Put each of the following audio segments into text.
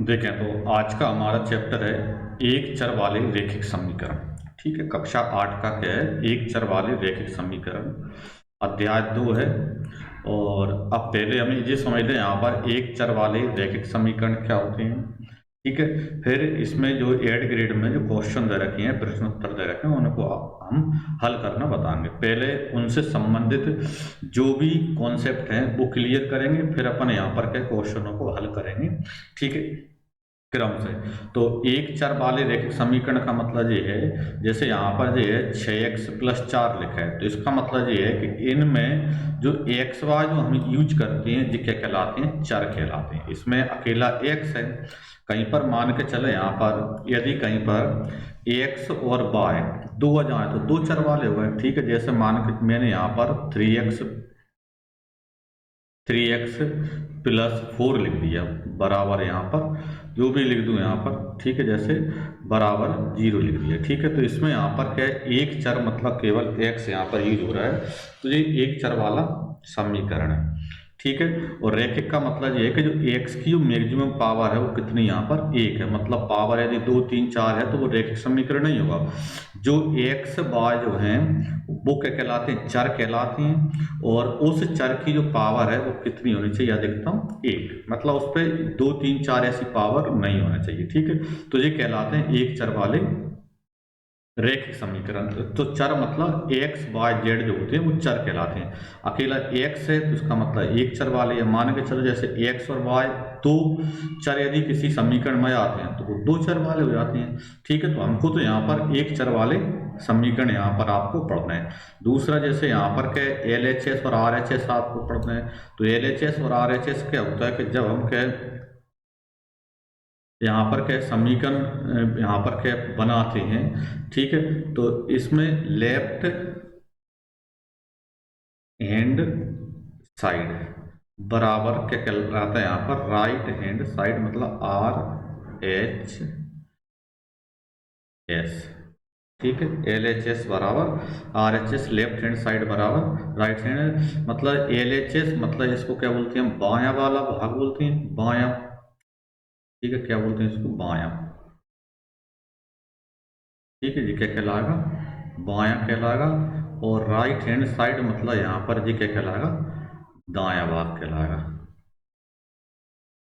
देखें तो आज का हमारा चैप्टर है एक चर वाले रैखिक समीकरण। ठीक है, कक्षा 8 का क्या है, एक चर वाले रैखिक समीकरण, अध्याय 2 है। और अब पहले हमें ये समझ लें यहाँ पर एक चर वाले रैखिक समीकरण क्या होते हैं। ठीक है, फिर इसमें जो 8 ग्रेड में जो क्वेश्चन दे रखे हैं, प्रश्न उत्तर दे रखे हैं, उनको हम हल करना बताएंगे। पहले उनसे संबंधित जो भी कॉन्सेप्ट हैं वो क्लियर करेंगे, फिर अपन यहाँ पर के क्वेश्चनों को हल करेंगे। ठीक है, क्रम से। तो एक चर वाले रैखिक समीकरण का मतलब ये है, जैसे यहाँ पर ये है 6x + 4 लिखा है, तो इसका मतलब ये है कि इनमें जो एक्स वाई जो हम यूज करते हैं ये क्या कहलाते हैं, चर कहलाते हैं। इसमें अकेला x है, कहीं पर मान के चले यहाँ पर यदि कहीं पर x और y दो आ जाए तो दो चर वाले हो गए। ठीक है, जैसे मान के मैंने यहाँ पर 3x + 4 लिख दिया, बराबर यहाँ पर जो भी लिख दूं यहाँ पर, ठीक है, जैसे बराबर 0 लिख दिया। ठीक है, तो इसमें यहाँ पर क्या है, एक चर मतलब केवल x यहाँ पर यूज हो रहा है, तो ये एक चर वाला समीकरण है। ठीक है, और रैखिक का मतलब ये है कि जो x की जो मैक्सिमम पावर है वो कितनी यहाँ पर 1 है, मतलब पावर यदि 2 3 4 है तो वो रैखिक समीकरण नहीं होगा। जो x y जो है वो क्या कहलाते हैं, चर कहलाते हैं, और उस चर की जो पावर है वो कितनी होनी चाहिए, अधिकतम 1, मतलब उस पर 2 3 4 ऐसी पावर नहीं होना चाहिए। ठीक है, तो ये कहलाते हैं एक चर वाले रैखिक समीकरण। तो चर मतलब एक्स वाई जेड जो होते हैं वो चर कहलाते हैं। अकेला एक्स है तो उसका मतलब एक चर वाले, या मान के चलो जैसे एक्स और वाई दो चर यदि किसी समीकरण में आते हैं तो वो दो चर वाले हो जाते हैं। ठीक है, तो हमको तो यहाँ पर एक चर वाले समीकरण यहाँ पर आपको पढ़ना है। दूसरा जैसे यहाँ पर क्या LHS और RHS आपको पढ़ना है, तो LHS और RHS क्या होता है कि जब हम क्या यहाँ पर क्या समीकरण यहाँ पर क्या बनाते हैं। ठीक है, तो इसमें लेफ्ट हैंड साइड बराबर क्या कहलाता है, यहाँ पर राइट हैंड साइड, मतलब RHS। ठीक है, LHS बराबर RHS, लेफ्ट हैंड साइड बराबर राइट हैंड, मतलब LHS मतलब इसको क्या बोलते हैं, बायां वाला भाग बोलते हैं, बायां। ठीक है, क्या बोलते हैं इसको, बायां। ठीक है जी, क्या कहलाएगा, बायां कहलाएगा। और राइट हैंड साइड मतलब यहाँ पर जी क्या कहलाएगा, दायां भाग कहलाएगा।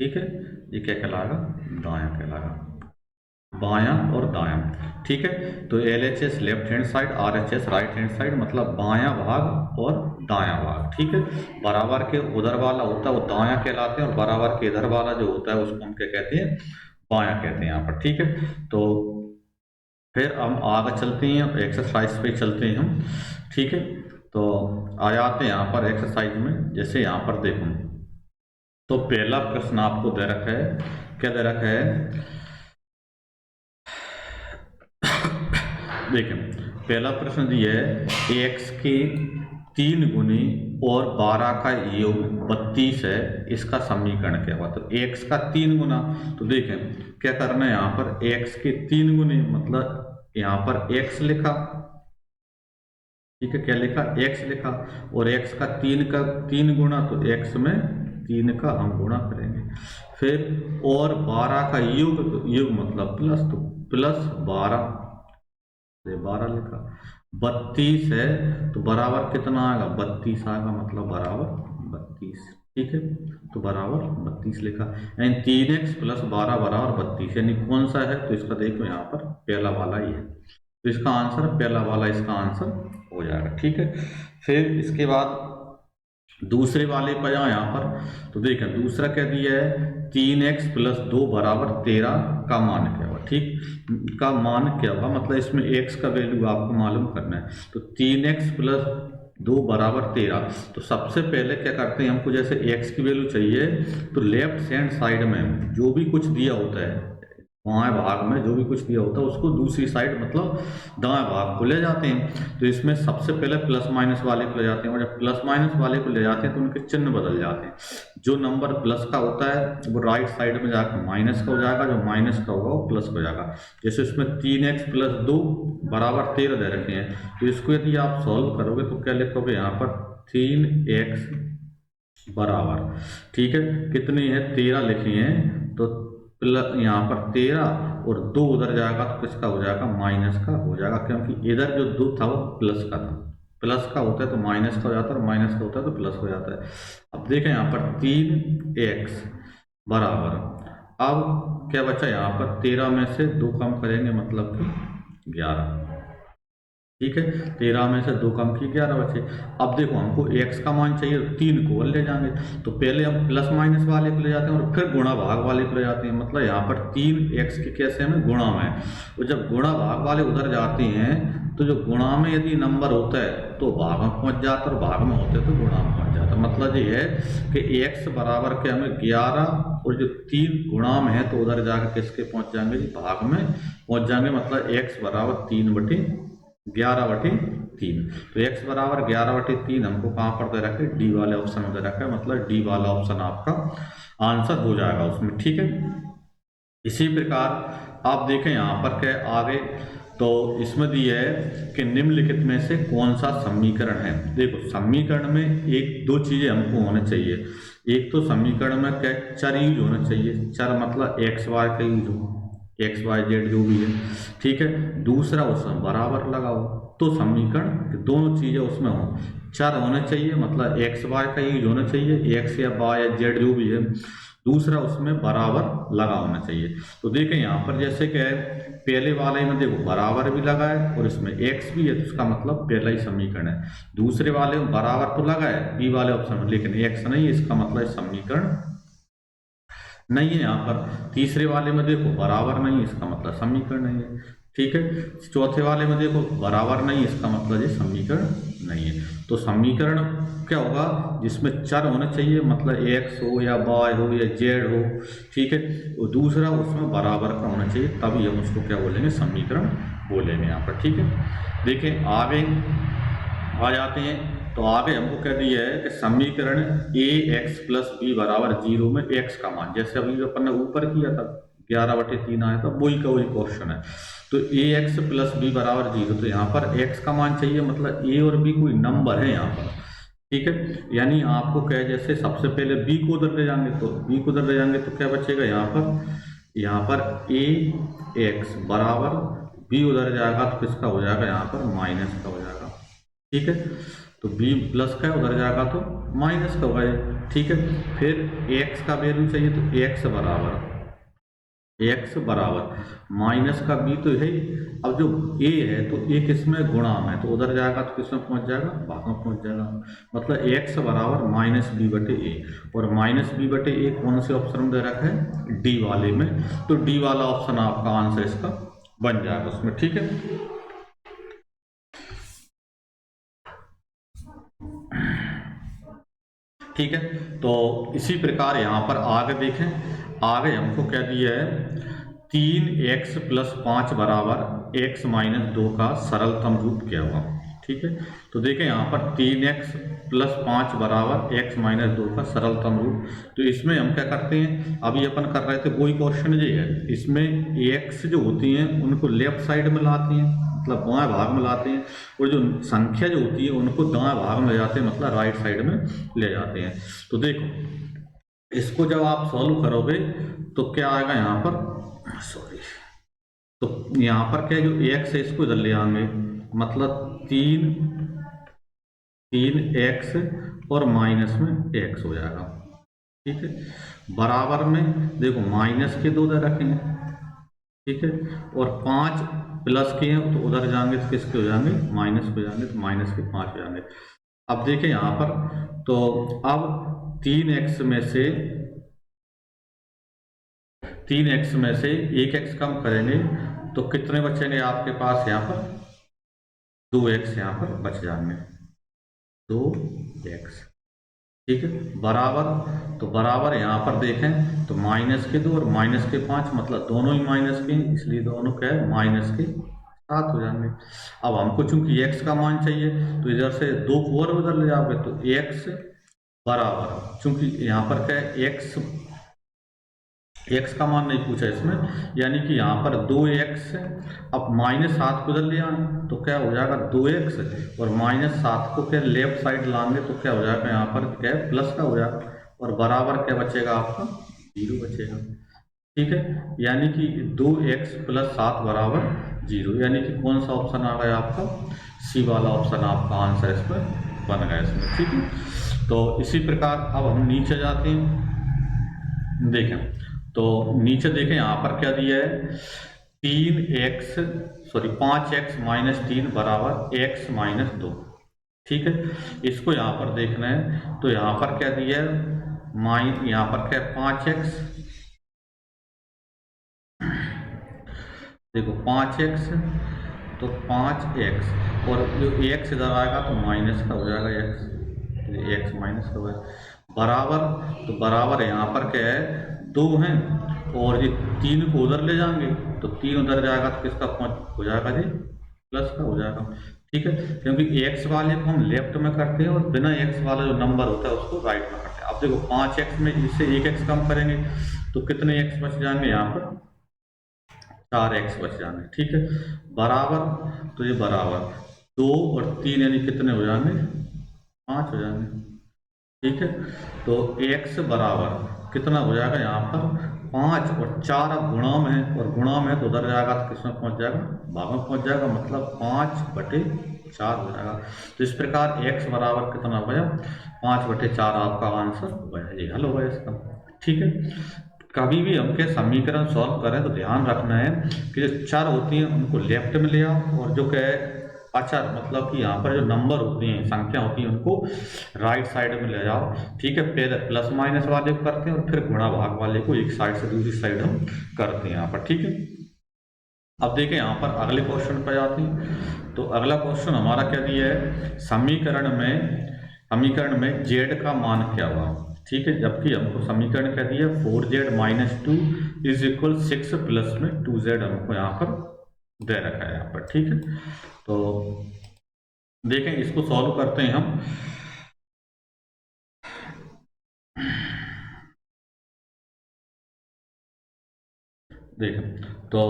ठीक है, ये क्या कहलाएगा, दायां कहलाएगा, बायां और दायां। ठीक है, तो LHS left hand side, RHS right hand side, मतलब बायां भाग और दायां भाग। ठीक है, बराबर के उधर वाला होता है वो दायां कहलाते हैं, और बराबर के इधर वाला जो होता है उसको हम क्या कहते हैं, बायां कहते हैं यहाँ पर। ठीक है, तो फिर हम आगे चलते हैं, एक्सरसाइज पे चलते हैं हम। ठीक है, तो आ जाते हैं यहाँ पर एक्सरसाइज में। जैसे यहाँ पर देखो, तो पहला प्रश्न आपको दे रखा है, क्या दे रखा है, देखें पहला प्रश्न दिया है x के 3 गुनी और 12 का योग 32 है, इसका समीकरण क्या हुआ। तो x का 3 गुना, तो देखें क्या करना है, यहाँ पर x के 3 गुनी मतलब यहाँ पर x लिखा। ठीक है, क्या लिखा, x लिखा, और x का 3 गुना, तो x में 3 का हम गुणा करेंगे। फिर और 12 का योग, तो योग मतलब प्लस, तो +12, 12 लिखा। 32 है तो बराबर कितना आएगा, 32 आएगा, मतलब बराबर 32। ठीक है, तो बराबर 32 लिखा, यानी 3x + 12 बराबर 32, यानी कौन सा है, तो इसका देखो यहाँ पर पहला वाला ही है, तो इसका आंसर पहला वाला इसका आंसर हो जाएगा। ठीक है, फिर इसके बाद दूसरे वाले पर जाओ यहाँ पर, तो देखें दूसरा क्या दिया है, 3x + 2 बराबर 13 का मान क्या हुआ। ठीक, का मान क्या हुआ मतलब इसमें x का वैल्यू आपको मालूम करना है, तो 3x + 2 बराबर 13। तो सबसे पहले क्या करते हैं, हमको जैसे x की वैल्यू चाहिए, तो लेफ्ट हैंड साइड में जो भी कुछ दिया होता है, बाएं भाग में जो भी कुछ दिया होता है उसको दूसरी साइड मतलब दाएं भाग को ले जाते हैं। तो इसमें सबसे पहले प्लस माइनस वाले को ले जाते हैं, और जब प्लस माइनस वाले को ले जाते हैं तो उनके चिन्ह बदल जाते हैं। जो नंबर प्लस का होता है वो राइट साइड में जाकर माइनस का हो जाएगा, जो माइनस का होगा वो प्लस हो जाएगा। जैसे इसमें 3x + 2 बराबर 13 दे रखे हैं, तो इसको यदि आप सॉल्व करोगे तो क्या लिखोगे यहाँ पर, 3x बराबर, ठीक है, कितनी है 13 लिखी है, तो प्लस यहाँ पर 13 और 2 उधर जाएगा तो किसका हो जाएगा, माइनस का हो जाएगा, क्योंकि इधर जो 2 था वो प्लस का था। प्लस का होता है तो माइनस का हो जाता है, और माइनस का होता है तो प्लस हो जाता है। अब देखें यहाँ पर 3x बराबर, अब क्या बचा यहाँ पर, 13 में से 2 कम करेंगे मतलब कि 11, ठीक है। 13 में से 2 कम की 11 बचे। अब देखो हमको x का मान चाहिए, 3 को ले जाएंगे, तो पहले हम प्लस माइनस वाले को ले जाते हैं और फिर गुणा भाग वाले को ले जाते हैं। मतलब यहाँ पर 3x के कैसे में गुणा में, और जब गुणा भाग वाले उधर जाते हैं तो जो गुणा में यदि नंबर होता है तो भाग में पहुंच जाता है, और भाग में होते तो गुणा में पहुंच जाता है। मतलब ये है कि x बराबर के हमें 11, और जो 3 गुणा में है तो उधर जाकर किसके पहुंच जाएंगे, भाग में पहुंच जाएंगे। मतलब x बराबर 3/11/3। तो x बराबर 11/3 हमको कहाँ पर दे रखे, डी वाले ऑप्शन में दे रखा है। मतलब डी वाला ऑप्शन आपका आंसर हो जाएगा उसमें, ठीक है। इसी प्रकार आप देखें यहाँ पर क्या आगे, तो इसमें दिया है कि निम्नलिखित में से कौन सा समीकरण है। देखो समीकरण में एक दो चीजें हमको होने चाहिए। एक तो समीकरण में क्या, चर यूज होना चाहिए। चर मतलब एक्स वाई का यूज हो, एक्स वाई जेड जो भी है, ठीक है। दूसरा उसमें बराबर लगाओ, तो समीकरण दोनों चीजें उसमें हो, चर होने चाहिए मतलब एक्स वाई का यूज होना चाहिए, एक्स या वाई या जेड जो भी है। दूसरा उसमें बराबर लगा होना चाहिए। तो देखें यहाँ पर जैसे क्या है, पहले वाले में देखो बराबर भी लगा है और इसमें एक्स भी है, तो इसका मतलब पहला ही समीकरण है। दूसरे वाले में बराबर तो लगा है बी वाले ऑप्शन में, लेकिन एक्स नहीं है, इसका मतलब समीकरण नहीं है। यहाँ पर तीसरे वाले में देखो बराबर नहीं है, इसका मतलब समीकरण नहीं है, ठीक है। चौथे वाले में देखो बराबर नहीं, इसका मतलब ये समीकरण नहीं है। तो समीकरण क्या होगा, जिसमें चर होने चाहिए, मतलब एक्स हो या वाई हो या जेड हो, ठीक है। और दूसरा उसमें बराबर का होना चाहिए, तभी हम उसको क्या बोलेंगे, समीकरण बोलेंगे यहाँ पर, ठीक है। देखें आगे आ जाते हैं, तो आगे हमको कह दिया है कि समीकरण ए एक्स प्लस बी बराबर 0 में एक्स का मान, जैसे अभी अपन ने ऊपर किया था 11/3 आया था, वही का वही क्वेश्चन है। तो ए एक्स प्लस बी बराबर 0, तो यहाँ पर एक्स का मान चाहिए, मतलब ए और बी कोई नंबर है यहाँ पर, ठीक है। यानी आपको क्या, जैसे सबसे पहले बी को उधर ले जाएंगे, तो बी को उधर ले जाएंगे तो क्या बचेगा यहाँ पर ए एक्स बराबर बी उधर जाएगा तो किसका हो जाएगा, यहाँ पर माइनस का हो जाएगा, ठीक है। तो b प्लस का उधर जाएगा तो माइनस का होगा, ठीक है। फिर x का वैल्यू चाहिए, तो x बराबर माइनस का b तो है। अब जो a है तो a किसमें गुणा में, तो उधर जाएगा तो किसमें पहुंच जाएगा, भाग में पहुंच जाएगा। मतलब x बराबर -b/a, और -b/a कौन से ऑप्शन में दे रखा है, डी वाले में। तो डी वाला ऑप्शन आपका आंसर इसका बन जाएगा उसमें, ठीक है। ठीक है, तो इसी प्रकार यहाँ पर आगे देखें, आगे हमको क्या दिया है, 3x + 5 बराबर x - 2 का सरलतम रूप क्या हुआ, ठीक है। तो देखें यहाँ पर 3x + 5 बराबर x - 2 का सरलतम रूप। तो इसमें हम क्या करते हैं, अभी अपन कर रहे थे वही क्वेश्चन जो है, इसमें x जो होती हैं उनको लेफ्ट साइड में लाते हैं, मतलब बाएं भाग में लाते हैं, और जो संख्या जो होती है उनको दाएं भाग में ले जाते हैं, मतलब राइट साइड में ले जाते हैं। तो देखो इसको जब आप सॉल्व करोगे तो क्या आएगा यहाँ पर, सॉरी, तो यहाँ पर क्या जो x है इसको इधर ले आएंगे, मतलब 3x और माइनस में x हो जाएगा, ठीक है। बराबर में देखो माइनस के 2 इधर रखेंगे, ठीक है, और 5 प्लस के हैं तो उधर जाएंगे तो किसके हो जाएंगे, माइनस हो जाएंगे, तो माइनस के 5 हो जाएंगे। अब देखें यहाँ पर, तो अब 3x में से 1x कम करेंगे तो कितने बचेंगे आपके पास, यहाँ पर 2x यहाँ पर बच जाएंगे, 2x, ठीक है। बराबर, तो बराबर यहाँ पर देखें तो माइनस के 2 और माइनस के 5, मतलब दोनों ही माइनस के, इसलिए दोनों क्या है, माइनस के 7 हो जाएंगे। अब हमको चूंकि x का मान चाहिए तो इधर से 2 को और उधर ले जाओगे तो x बराबर, चूंकि यहाँ पर क्या है, x का मान नहीं पूछा इसमें, यानी कि यहाँ पर 2x, अब -7 को उधर ले आए तो क्या हो जाएगा 2x, और -7 को क्या लेफ्ट साइड लाएंगे तो क्या हो जाएगा, यहाँ पर क्या है, प्लस का हो जाएगा, और बराबर क्या बचेगा आपका, 0 बचेगा, ठीक है, यानी कि 2x + 7 = 0, यानी कि कौन सा ऑप्शन आ गया आपका, सी वाला ऑप्शन आपका आंसर इसमें बन गया इसमें। ठीक है, तो इसी प्रकार अब हम नीचे जाते हैं। देखें तो नीचे देखें यहाँ पर क्या दिया है, 5x - 3 = x - 2। ठीक है, इसको यहाँ पर देखना है, तो यहाँ पर क्या दिया है, यहाँ पर क्या है 5x, देखो 5x, तो 5x और जो x इधर आएगा तो माइनस का हो जाएगा x माइनस का होगा, बराबर, तो बराबर यहाँ पर क्या है 2 हैं, और ये 3 को उधर ले जाएंगे तो 3 उधर जाएगा तो किसका हो जाएगा जी, प्लस का हो जाएगा। ठीक है, क्योंकि x वाले को हम लेफ्ट में करते हैं और बिना x वाला जो नंबर होता है उसको राइट में करते हैं। अब देखो 5x में इससे 1x कम करेंगे तो कितने x बच जाएंगे, यहाँ पर 4x बच जाएंगे। ठीक है, बराबर, तो ये बराबर 2 और 3 यानी कितने हो जाएंगे, 5 हो जाएंगे। ठीक है, तो x बराबर कितना हो जाएगा, यहाँ पर 5 और 4 अब गुणा में है, और गुणा में तो उधर जाएगा तो किसमें पहुंच जाएगा, भाग में पहुंच जाएगा, मतलब 5/4 हो जाएगा। तो इस प्रकार x बराबर कितना हो गया, 5/4 आपका आंसर हो गया, ये हल होगा इसका। ठीक है, कभी भी हम के समीकरण सॉल्व करें तो ध्यान रखना है कि जो चर होती हैं उनको लेफ्ट में ले आओ, और जो क्या है अचर, मतलब कि यहाँ पर जो नंबर होती हैं, संख्या होती है, उनको राइट साइड में ले जाओ। ठीक है, पहले प्लस माइनस वाले को करते हैं और फिर गुणा भाग वाले को एक साइड से दूसरी साइड हम करते हैं यहाँ पर। ठीक है, अब देखें यहाँ पर अगले क्वेश्चन पर जाते हैं। तो अगला क्वेश्चन हमारा क्या दिया है, समीकरण में z का मान क्या हुआ। ठीक है, जबकि हमको समीकरण क्या दिया, 4z - 2 = 6 प्लस में 2z हमको यहाँ पर दे रखा है यहाँ पर। ठीक है, तो देखें इसको सॉल्व करते हैं हम। देखें तो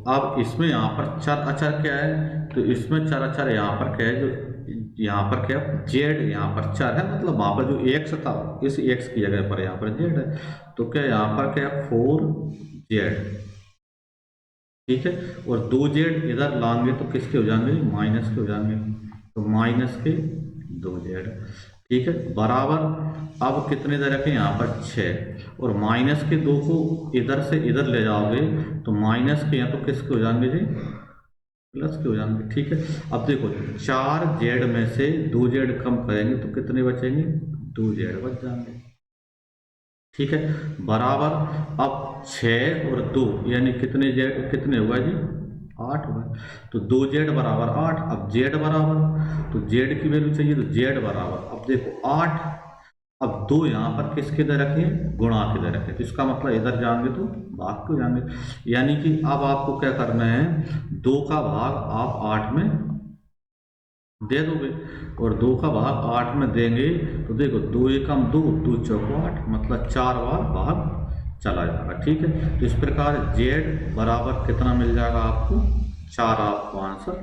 अब इसमें यहाँ पर चर अचर क्या है, तो इसमें चर अचर यहाँ पर क्या है, जो यहाँ पर क्या है जेड, यहाँ पर चर है, मतलब वहाँ पर जो एक्स था इस एक्स की जगह पर यहाँ पर जेड है, तो क्या यहाँ पर क्या है 4z। ठीक है, और 2z इधर लाएंगे तो किसके हो जाएंगे, माइनस के हो जाएंगे, तो माइनस के 2z। ठीक है, बराबर, अब कितने इधर रखें, यहाँ पर 6, और माइनस के 2 को इधर से इधर ले जाओगे तो माइनस के यहाँ तो किसके हो जाएंगे जी, प्लस के हो जाएंगे। ठीक है, अब देखो 4z में से 2z कम करेंगे तो कितने बचेंगे, 2z बच जाएंगे। ठीक है, बराबर, अब 6 और 2 यानी कितने जेड, कितने हुआ जी, 8 हुआ, तो 2z बराबर 8। अब z बराबर, तो z की वैल्यू चाहिए, तो z बराबर, अब देखो 8, अब 2 यहाँ पर किसके इधर रखें, गुणा के इधर रखें, तो इसका मतलब इधर जाएंगे तो भाग को जाएंगे, यानी कि अब आपको क्या करना है, 2 का भाग आप 8 में दे दोगे, और 2 का भाग 8 में देंगे तो देखो 2 एकम 2, 2 चौको 8, मतलब 4 बार भाग चला जाएगा। ठीक है, तो इस प्रकार z बराबर कितना मिल जाएगा आपको, 4 आपको आंसर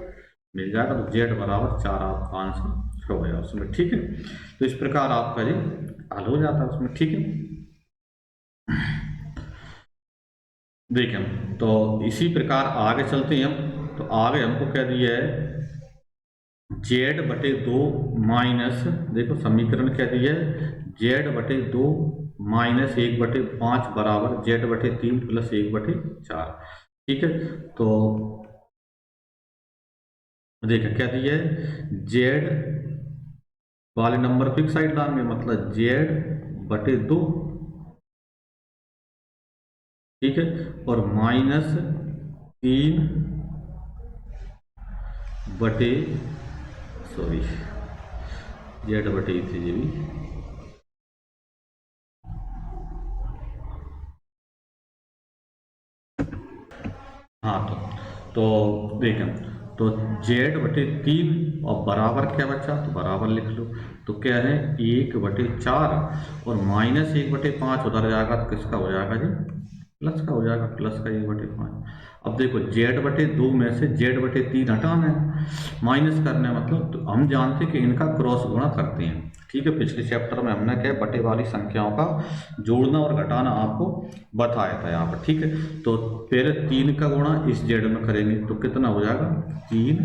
मिल जाएगा, तो z बराबर 4 आपका आंसर हो गया उसमें। ठीक है, तो इस प्रकार आपका ये हल हो जाता है उसमें। ठीक है, देखें तो इसी प्रकार आगे चलते हैं हम। तो आगे हमको क्या दिया है, z/2 माइनस, देखो समीकरण क्या दिया है, z/2 माइनस 1/5 बराबर z/3 प्लस 1/4। ठीक है, तो देखो क्या दिया है, z वाले नंबर को एक साइड लाएंगे, मतलब z/2, ठीक है, और -3 बटे, सॉरी z/3 जी भी, हाँ, तो देखें तो z/3 और बराबर क्या बचा, तो बराबर लिख लो, तो क्या है 1/4, और -1/5 उधर जाएगा तो किसका हो जाएगा जी, प्लस का हो जाएगा, प्लस का 1/5। अब देखो z/2 में से z/3 हटाना है, माइनस करना है, मतलब तो हम जानते हैं कि इनका क्रॉस गुणा करते हैं। ठीक है, पिछले चैप्टर में हमने क्या बटे वाली संख्याओं का जोड़ना और घटाना आपको बताया था यहाँ पर। ठीक है, तो पहले 3 का गुणा इस जेड में करेंगे तो कितना हो जाएगा 3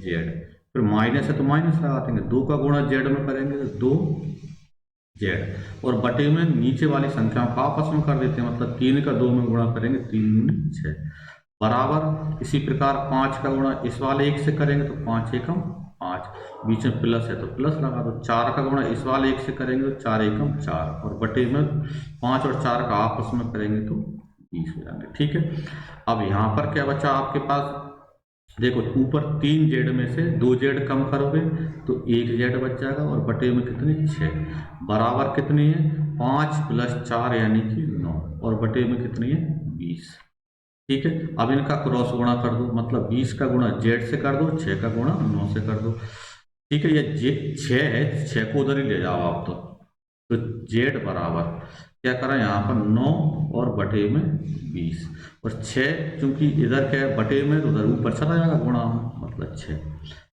जेड, फिर माइनस है तो माइनस लगा देंगे, 2 का गुणा जेड में करेंगे तो 2 जेड, और बटे में नीचे वाली संख्याओं का आपस में कर देते हैं, मतलब 3 का 2 में गुणा करेंगे 3 दूनी 6 बराबर। इसी प्रकार 5 का गुणा इस वाले 1 से करेंगे तो 5 एकम 5, बीच में प्लस है तो प्लस लगा दो। 4 का गुणा इस वाले 1 से करेंगे तो 4 एकम 4, और बटे में 5 और 4 का आपस में करेंगे तो 20 हो जाएंगे। ठीक है, अब यहाँ पर क्या बचा आपके पास, देखो ऊपर 3 जेड में से 2 जेड कम करोगे तो 1 जेड बच जाएगा, और बटे में कितने 6 बराबर कितनी है 5 + 4 यानी कि 9, और बटे में कितनी है 20। ठीक है, अब इनका क्रॉस गुणा कर दो, मतलब 20 का गुणा जेड से कर दो, 6 का गुणा 9 से कर दो। ठीक है, ये 6 है, 6 को उधर ही ले जाओ आप, तो जेड बराबर क्या करें यहाँ पर 9 और बटे में 20, और 6 चूंकि इधर क्या है बटे में तो उधर ऊपर चला जाएगा गुणा में, मतलब 6।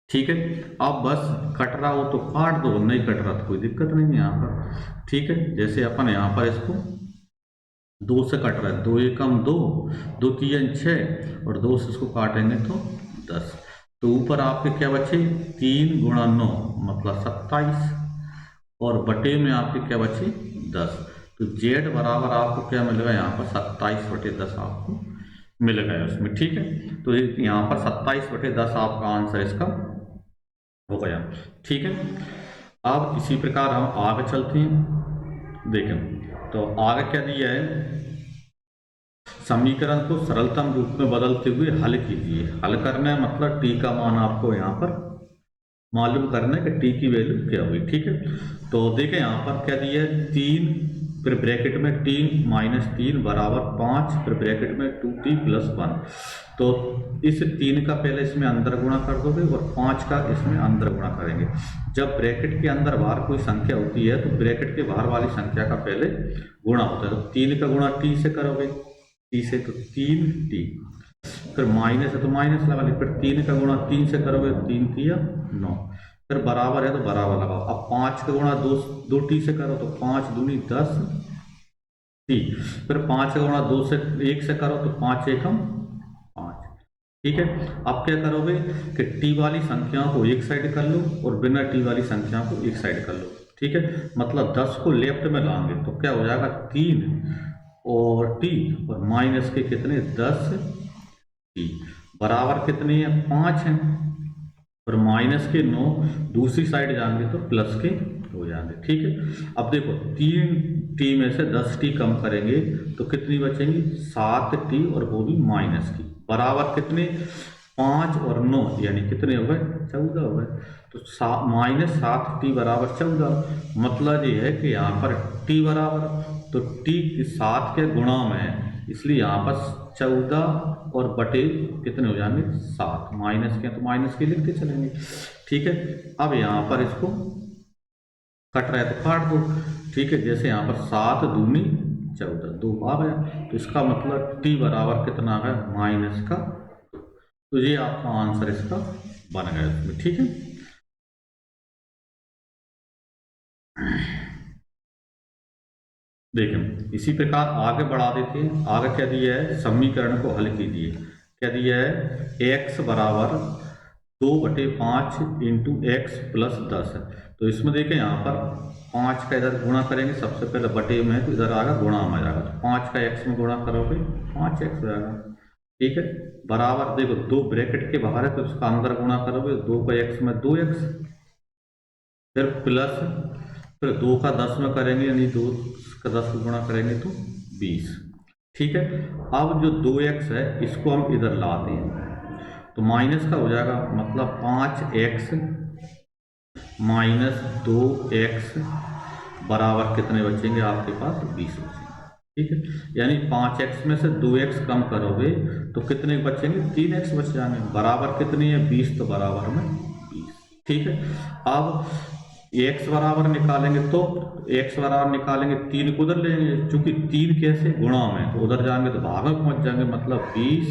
ठीक है, अब बस कट रहा हो तो काट दो, नहीं कट रहा तो कोई दिक्कत नहीं है यहाँ पर। ठीक है, जैसे अपन यहाँ पर इसको 2 से कट रहा है, 2 एकम 2, 2 3 6, और 2 से इसको काटेंगे तो 10, तो ऊपर आपके क्या बचे 3 × 9 मतलब 27, और बटे में आपके क्या बचे 10, तो जेड बराबर आपको क्या मिलेगा यहाँ पर 27/10 आपको मिल गया उसमें। ठीक है, तो यहाँ पर 27/10 आपका आंसर इसका हो गया। ठीक है, अब इसी प्रकार हम आगे चलते हैं। देखें तो आगे क्या दिया है, समीकरण को सरलतम रूप में बदलते हुए हल कीजिए। हल करना है मतलब टी का मान आपको यहाँ पर मालूम करना है कि टी की वैल्यू क्या हुई। ठीक है, तो देखें यहाँ पर क्या दिया है 3 फिर ब्रैकेट में t - 3 बराबर 5 फिर ब्रैकेट में 2t + 1, तो इस 3 का पहले इसमें अंदर गुणा कर दोगे और 5 का इसमें अंदर गुणा करेंगे। जब ब्रैकेट के अंदर बाहर कोई संख्या होती है तो ब्रैकेट के बाहर वाली संख्या का पहले गुणा होता है, तो 3 का गुणा t से करोगे, t से तो 3t, फिर माइनस है तो माइनस लगा ली, फिर 3 का गुणा 3 से करोगे 3 3 9, फिर बराबर है तो बराबर लगाओ। अब 5 का गुणा 2 टी से करो तो 5 दूनी 10 टी, फिर 5 का गुणा 2 से 1 से करो तो 5 एकम 5। ठीक है, अब क्या करोगे कि टी वाली संख्याओं को एक साइड कर लो और बिना टी वाली संख्याओं को एक साइड कर लो। ठीक है, मतलब 10 को लेफ्ट में लाएंगे तो क्या हो जाएगा 3 और टी, और माइनस के कितने 10 टी, बराबर कितनी है 5 है, और माइनस के 9 दूसरी साइड जाएंगे तो प्लस के हो जाएंगे। ठीक है, अब देखो 3 टी में से 10 टी कम करेंगे तो कितनी बचेंगी 7 टी, और वो भी माइनस की, बराबर कितने 5 और 9 यानी कितने हो गए 14 हो गए, तो -7 टी बराबर 14। मतलब ये है कि यहाँ पर टी बराबर, तो टी 7 के गुणा में है इसलिए यहाँ पर 14 और बटे कितने हो जाएंगे 7, माइनस के तो माइनस के लिखते चलेंगे। ठीक है, अब यहाँ पर इसको कट रहा है तो काट दो। ठीक है, जैसे यहाँ पर 7 दूनी 14, 2 आ गया, तो इसका मतलब टी बराबर कितना आ गया माइनस का, तो ये आपका आंसर इसका बन गया इसमें। ठीक है, देखें इसी प्रकार आगे बढ़ा देते हैं। आगे क्या दिया है, समीकरण को हल कीजिए। क्या दिया है x बराबर 2/5 × x + 10 है, तो इसमें देखें यहाँ पर 5 का इधर गुणा करेंगे, सबसे पहले बटे में है तो इधर आएगा गुणा में जाएगा, तो 5 का x में गुणा करोगे 5x हो जाएगा। ठीक है, बराबर देखो 2 ब्रैकेट के बाहर है तो उसका अंदर गुणा करोगे, 2 का x में 2x, फिर प्लस, फिर 2 का 10 में करेंगे यानी 2 का 10 को गुणा करेंगे तो 20। ठीक है, अब जो 2x है इसको हम इधर लाते हैं तो माइनस का हो जाएगा, मतलब 5x - 2x बराबर कितने बचेंगे आपके पास 20 बचेंगे। ठीक है, यानी 5x में से 2x कम करोगे तो कितने बचेंगे 3x बच जाएंगे, बराबर कितनी है 20, तो बराबर में 20। ठीक है, अब x बराबर निकालेंगे तो x बराबर निकालेंगे 3 को उधर लेंगे, चूंकि 3 कैसे गुणा में तो उधर जाएंगे तो भाग में पहुंच जाएंगे, मतलब 20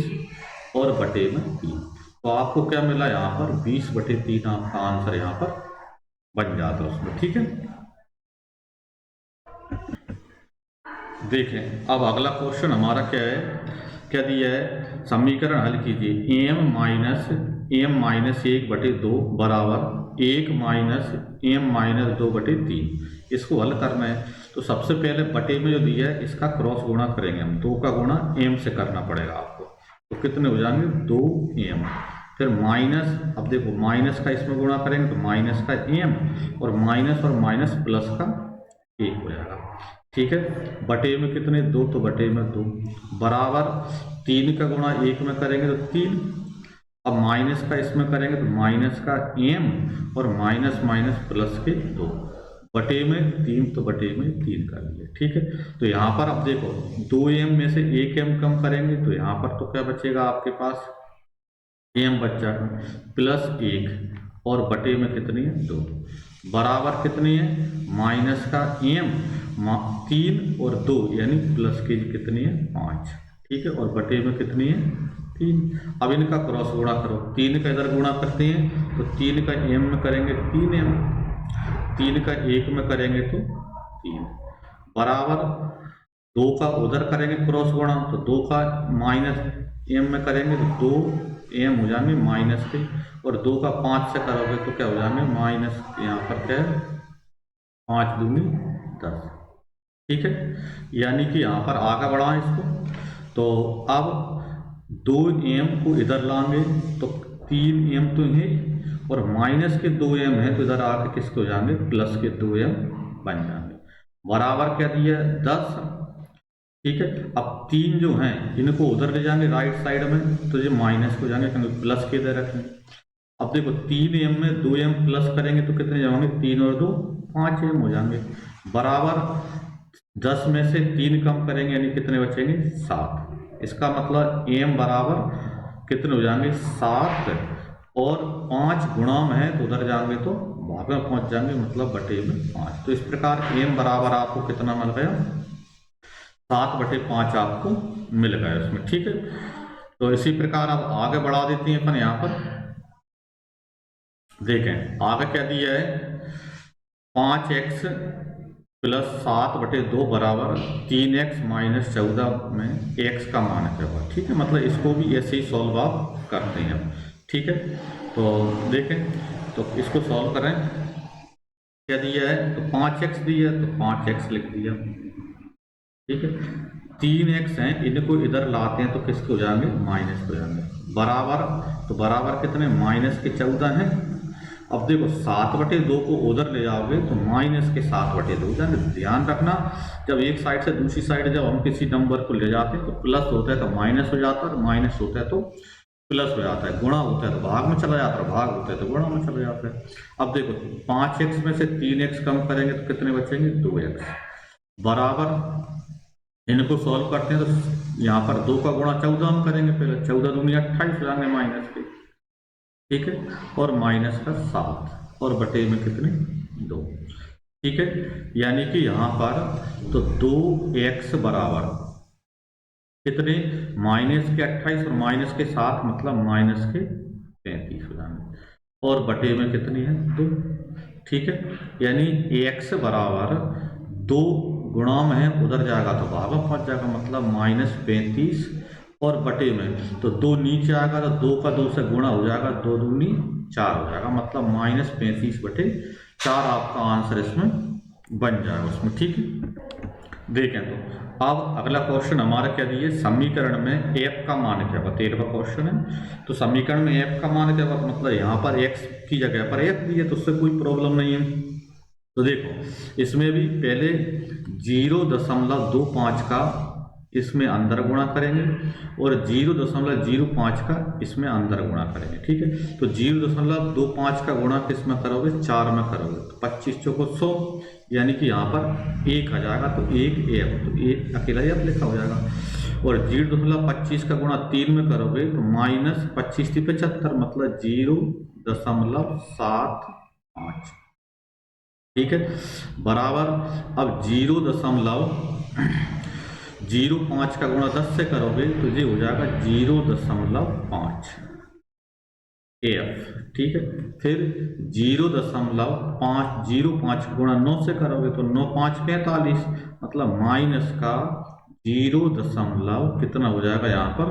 और बटे में 3, तो आपको क्या मिला यहाँ पर 20/3 आपका आंसर यहाँ पर बन जाता है उसमें। ठीक है, देखें अब अगला क्वेश्चन हमारा क्या है, क्या दिया है, समीकरण हल कीजिए। एम माइनस 1/2 बराबर 1 माइनस एम माइनस 2/3। इसको हल करना है तो सबसे पहले बटे में जो दिया है इसका क्रॉस गुणा करेंगे हम, 2 का गुणा एम से करना पड़ेगा आपको, तो कितने हो जाएंगे 2m। फिर माइनस, अब देखो माइनस का इसमें गुणा करेंगे तो माइनस का m और माइनस प्लस का 1 हो जाएगा। ठीक है, बटे में कितने 2, तो बटे में 2 बराबर 3 का गुणा 1 में करेंगे तो 3। अब माइनस का इसमें करेंगे तो माइनस का m और माइनस प्लस के 2 बटे में 3, तो बटे में 3 कर लिए। ठीक है, तो यहाँ पर अब देखो 2m में से 1m कम करेंगे तो यहाँ पर तो क्या बचेगा आपके पास, m बच जाएगा प्लस 1 और बटे में कितनी है 2 बराबर कितनी है माइनस का m 3 और 2 यानी प्लस की कितनी है 5। ठीक है, और बटे में कितनी है 3। अब इनका क्रॉस गुणा करो, 3 का इधर गुणा करते हैं तो 3 का m में करेंगे 3m, 3 का 1 में करेंगे तो 3 बराबर 2 का उधर करेंगे क्रॉस गुणा तो 2 का माइनस m में करेंगे तो 2m हो जाएंगे माइनस के, और 2 का 5 से करोगे तो क्या हो जाएंगे माइनस, यहाँ पर क्या है 5 दूनी 10। ठीक है, यानी कि यहाँ पर आगे बढ़ाएं इसको, तो अब 2m को इधर लाएंगे तो 3m तो है और माइनस के 2m है तो इधर आके किसके हो जाएंगे प्लस के 2m बन जाएंगे। बराबर क्या दिया है 10। ठीक है, अब 3 जो हैं इनको उधर ले जाएंगे राइट साइड में तो ये माइनस हो जाएंगे क्योंकि प्लस के इधर रखेंगे। अब देखो 3m में 2m प्लस करेंगे तो कितने जाएंगे 3 और 2 5m हो जाएंगे बराबर 10 में से 3 कम करेंगे यानी कितने बचेंगे 7। इसका मतलब m बराबर कितने हो जाएंगे 7 और 5 गुणा में है तो उधर जाएंगे तो भाग में पहुंच जाएंगे मतलब बटे में 5। तो इस प्रकार m बराबर आपको कितना मिल गया 7/5 आपको मिल गया इसमें। ठीक है, तो इसी प्रकार अब आगे बढ़ा देते हैं अपन। यहाँ पर देखें आगे क्या दिया है 5x प्लस 7/2 बराबर 3x माइनस 14 में x का मान क्या हुआ। ठीक है, मतलब इसको भी ऐसे ही सॉल्व आप करते हैं। ठीक है, तो देखें तो इसको सॉल्व करें, क्या दिया है तो 5x दिया है तो 5x लिख दिया। ठीक है, 3x हैं इनको इधर लाते हैं तो किसके हो जाएंगे माइनस हो जाएंगे बराबर, तो बराबर कितने माइनस के 14 हैं। अब देखो 7/2 को उधर ले जाओगे तो माइनस के 7/2 जाएंगे। ध्यान रखना जब एक साइड से दूसरी साइड जब हम किसी नंबर को ले जाते हैं तो प्लस होता है तो माइनस हो जाता है, माइनस होता है तो प्लस हो जाता है, गुणा होता है तो भाग में चला जाता है, भाग होता है तो गुणा में चला जाता है। अब देखो 5x में से 3x कम करेंगे तो कितने बचेंगे 2x बराबर इनको सॉल्व करते हैं तो यहाँ पर 2 का गुणा 14 में करेंगे, पहले 14 दूनी 28 हो जाएंगे माइनस के। ठीक है, और माइनस का 7 और बटे में कितने 2। ठीक है, यानी कि यहाँ पर तो 2x बराबर कितने माइनस के 28 और माइनस के 7 मतलब माइनस के 35 हो जाएंगे और बटे में कितनी है 2। ठीक है, यानी x बराबर 2 गुणा में है उधर जाएगा तो भाग में पहुंच जाएगा मतलब -35 और बटे में तो 2 नीचे आएगा तो 2 का 2 से गुणा हो जाएगा, 2 दूनी 4 हो जाएगा मतलब -35/4 आपका आंसर इसमें बन जाएगा उसमें। ठीक है, देखें तो अब अगला क्वेश्चन हमारा क्या दिए समीकरण में f का मान क्या होगा, 13वां क्वेश्चन है। तो समीकरण में f का मान क्या होगा मतलब यहाँ पर x की जगह पर f दिए तो उससे कोई प्रॉब्लम नहीं है। तो देखो इसमें भी पहले 0.25 का इसमें अंदर गुणा करेंगे और 0.05 का इसमें अंदर गुणा करेंगे। ठीक है, तो 0.25 का गुणा किस में करोगे 4 में करोगे तो 25 चौको 100 यानी कि यहाँ पर 1 आ जाएगा तो 1 f तो 1 अकेला f लिखा हो जाएगा। और 0.25 का गुणा 3 में करोगे तो -25 × 75 मतलब 0.75। ठीक है, बराबर अब 0.05 का गुणा 10 से करोगे तो ये हो जाएगा 0.5। एफ, ठीक है। फिर 0.505 गुणा 9 से करोगे तो 9 5 45, मतलब माइनस का 0 दशमलव कितना हो जाएगा यहाँ पर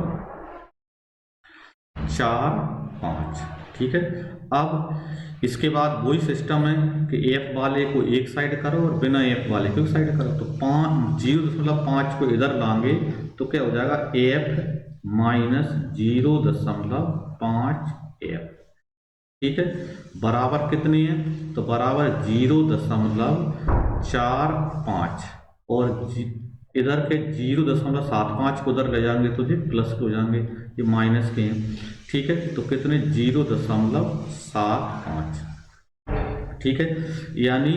45, ठीक है। अब इसके बाद वही सिस्टम है कि एफ वाले को एक साइड करो और बिना एफ वाले को एक साइड करो, तो 0.5 को इधर लाएंगे तो क्या हो जाएगा एफ माइनस 0.5 एफ, ठीक है। बराबर कितनी है, तो बराबर 0.45, और इधर के 0.75 को उधर ले जाएंगे तो ये प्लस के हो जाएंगे, ये माइनस के हैं, ठीक है। तो कितने 0.75, ठीक है। यानी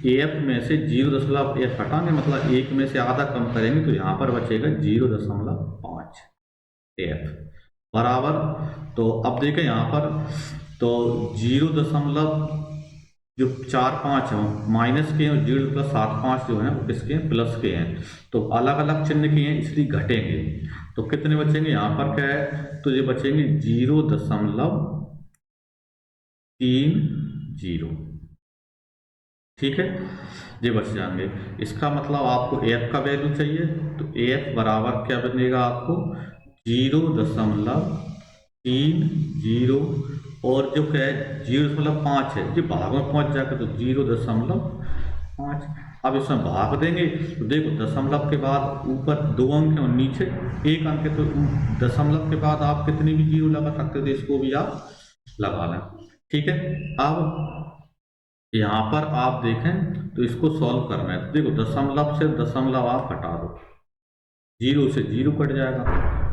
एफ में से 0.1 हटाएंगे, मतलब एक में से आधा कम करेंगे तो यहाँ पर बचेगा 0.5 एफ बराबर। तो अब देखें यहाँ पर तो 0.45 है माइनस के हैं और 0.75 जो है वो किसके हैं प्लस के हैं, तो अलग अलग चिन्ह के हैं इसलिए घटेंगे। तो कितने बचेंगे यहाँ पर क्या है, तो ये बचेंगे 0.30, ठीक है, ये बच जाएंगे। इसका मतलब आपको एफ का वैल्यू चाहिए, तो एफ बराबर क्या बनेगा आपको 0.30, और जो क्या है 0.5 है जो भाग में पहुंच जाएगा तो 0.5। अब इसमें भाग देंगे तो देखो दशमलव के बाद ऊपर 2 अंक है और नीचे 1 अंक है, तो दशमलव के बाद आप कितनी भी जीरो लगा सकते हो, इसको भी आप लगा लें, ठीक है। अब यहाँ पर आप देखें तो इसको सॉल्व करना है, तो देखो दशमलव से दशमलव आप हटा दो, 0 से 0 कट जाएगा,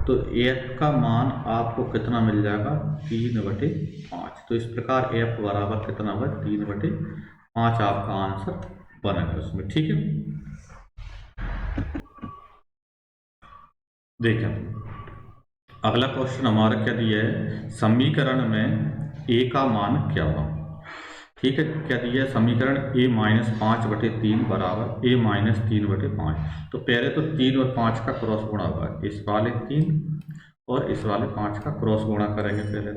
तो एफ का मान आपको कितना मिल जाएगा 3/5। तो इस प्रकार एफ बराबर कितना होगा 3/5 आपका आंसर बनेगा उसमें, ठीक है। देखें अगला क्वेश्चन हमारा क्या दिया है, समीकरण में ए का मान क्या होगा, ठीक है। क्या दिया है समीकरण a-5/3 बराबर a-3/5। तो पहले तो 3 और 5 का क्रॉस गुणा होगा, इस वाले 3 और इस वाले 5 का क्रॉस गुणा करेंगे पहले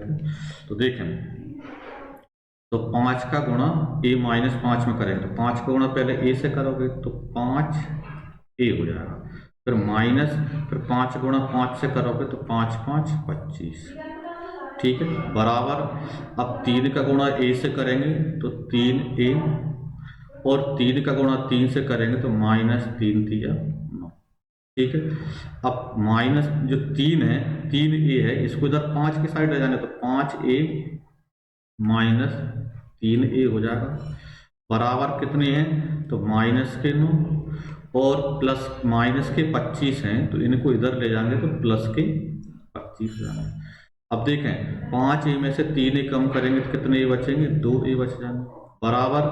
तो देखें तो 5 का गुणा a-5 में करेंगे, तो 5 का गुणा पहले a से करोगे तो 5a हो जाएगा, फिर माइनस, फिर 5 गुणा 5 से करोगे तो 5 5 25, ठीक है, बराबर। अब 3 का गुणा a से करेंगे तो 3a, और 3 का गुणा 3 से करेंगे तो -3 3 9, ठीक है। अब माइनस जो 3 है 3a है, इसको इधर 5 की साइड ले जाने तो 5a माइनस 3a हो जाएगा, बराबर कितने हैं तो -9 और प्लस -25 हैं, तो इनको इधर ले जाएंगे तो +25 हो जाएंगे। अब देखें 5a में से 3a कम करेंगे तो कितने a बचेंगे 2a बच जाएंगे, बराबर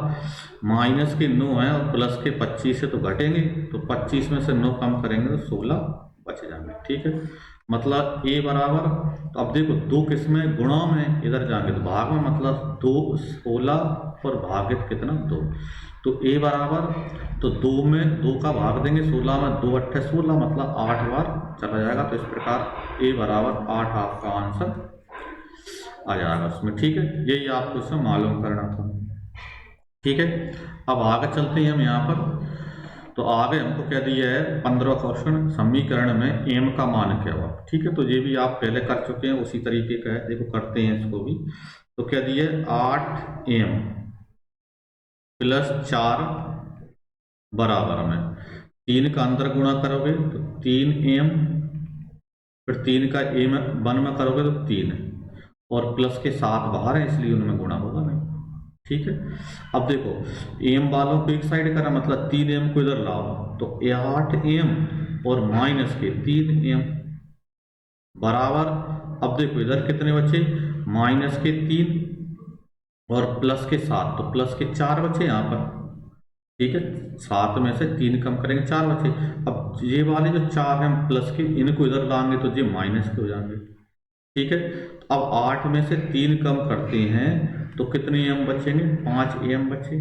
-9 है और +25 है तो घटेंगे, तो 25 में से 9 कम करेंगे तो 16 बच जाएंगे, ठीक है। मतलब a बराबर, तो अब देखो 2 किसमें गुणा में इधर जाएंगे तो भाग में, मतलब 2 16 और भागित कितना 2, तो a बराबर, तो 2 में 2 का भाग देंगे 16 में, 2 8 16 मतलब 8 बार चला जाएगा, तो इस प्रकार a बराबर 8 आपका आंसर आ जाएगा उसमें, ठीक है। यही आपको इसमें मालूम करना था, ठीक है। अब आगे चलते हैं हम यहाँ पर, तो आगे हमको क्या दिया है 15 क्वेश्चन, समीकरण में m का मान क्या हुआ, ठीक है। तो ये भी आप पहले कर चुके हैं, उसी तरीके का है, देखो करते हैं इसको भी। तो क्या दिया है 8m + 4 बराबर में 3 का अंदर गुणा करोगे तो 3m, फिर 3 का m 1 में करोगे तो 3, और प्लस के 7 बाहर है इसलिए उनमें गुणा होगा नहीं, ठीक है। अब देखो m वालों को एक साइड करा, मतलब 3m को इधर लाओ तो 8m और माइनस के 3m बराबर। अब देखो इधर कितने बचे माइनस के 3 और प्लस के 7, तो प्लस के 4 बचे यहाँ पर, ठीक है। 7 में से 3 कम करेंगे 4 बचे। अब ये वाले जो 4 हैं प्लस के, इनको इधर लाएंगे तो ये माइनस के हो जाएंगे, ठीक है। अब 8 में से 3 कम करते हैं तो कितने m बचेंगे 5m बचे,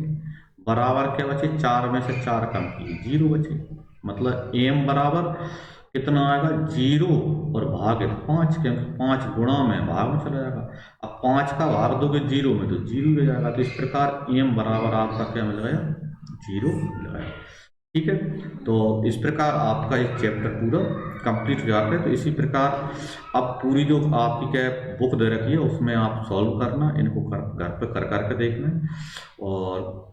बराबर क्या बचे 4 में से 4 कम किए 0 बचे, मतलब m बराबर कितना आएगा 0 और भाग है तो 5, क्योंकि 5 गुणा में भाग में चला जाएगा। अब 5 का भाग दोगे 0 में तो 0 हो जाएगा। तो इस प्रकार m बराबर आपका क्या मिल गया 0 मिल गया। ठीक है, तो इस प्रकार आपका एक चैप्टर पूरा कंप्लीट हो जाता है। तो इसी प्रकार अब पूरी जो आपकी क्या बुक दे रखी है उसमें आप सॉल्व करना, इनको घर पे कर करके देखना, और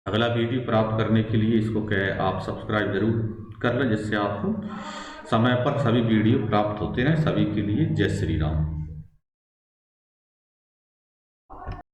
अगला वीडियो प्राप्त करने के लिए इसको क्या है आप सब्सक्राइब जरूर कर लें, जिससे आपको समय पर सभी वीडियो प्राप्त होते रहें। सभी के लिए जय श्री राम।